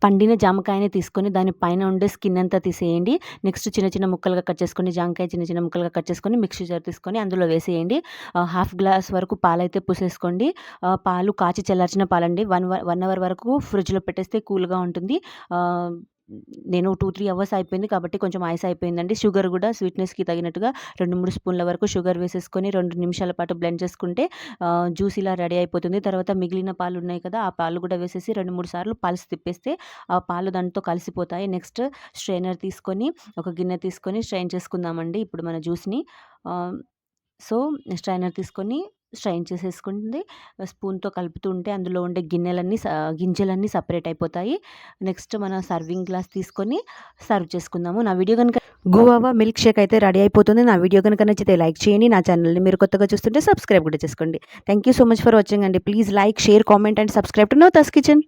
పండిన జామకాయని తీసుకొని దాని పైన ఉండే స్కిన్ అంతా తీసేయండి. నెక్స్ట్ చిన్న చిన్న ముక్కలుగా కట్ చేసుకొని జామకాయ చిన్న చిన్న ముక్కలుగా కట్ చేసుకొని మిక్సీ జార్ తీసుకొని అందులో వేసేయండి. హాఫ్ గ్లాస్ వరకు పాలైతే పోసేసుకోండి. పాలు కాచి చల్లార్చిన పాలండి. 1 అవర్ వరకు ఫ్రిడ్జ్‌లో పెట్టేస్తే కూల్‌గా ఉంటుంది. ఆహ్, నేను 2, 3 అవర్స్ అయిపోయింది కాబట్టి కొంచెం ఐస్ అయిపోయిందండి. షుగర్ కూడా స్వీట్‌నెస్‌కి తగినట్టుగా 2, 3 స్పూన్ల వరకు షుగర్ వేసేసుకొని 2 నిమిషాల పాటు బ్లెండ్ చేసుకుంటే జ్యూస్ ఇలా రెడీ అయిపోతుంది. తర్వాత మిగిలిన పాలు ఉన్నాయి కదా! ఆ పాలు కూడా వేసేసి 2, 3 సార్లు పల్స్ తిప్పేస్తే ఆ పాలు దాంతో కలిసిపోతాయి. నెక్స్ట్ స్ట్రైనర్ తీసుకొని ఒక గిన్నె తీసుకొని స్ట్రెయిన్ చేసుకుందామండి ఇప్పుడు మన జ్యూస్‌ని. ఆహ్, సో, స్ట్రైనర్ తీసుకొని స్ట్రెయిన్ చేసేసుకుంది. స్పూన్‌తో కలుపుతూ ఉంటే అందులో ఉండే గింజలన్నీ సెపరేట్ అయిపోతాయి. నెక్స్ట్ మన సర్వింగ్ గ్లాస్ తీసుకొని సర్వ్ చేసుకుందాము. నా వీడియో గనుక గువావా మిల్క్ షేక్ అయితే రెడీ అయిపోతుంది. నా వీడియో గనుక నచ్చితే లైక్ చేయండి. నా ఛానల్‌ని మీరు కొత్తగా చూస్తుంటే సబ్స్క్రైబ్ కూడా చేసుకోండి. Thank you so much for watching అండి. Please like, share, comment and subscribe to Navatha's kitchen.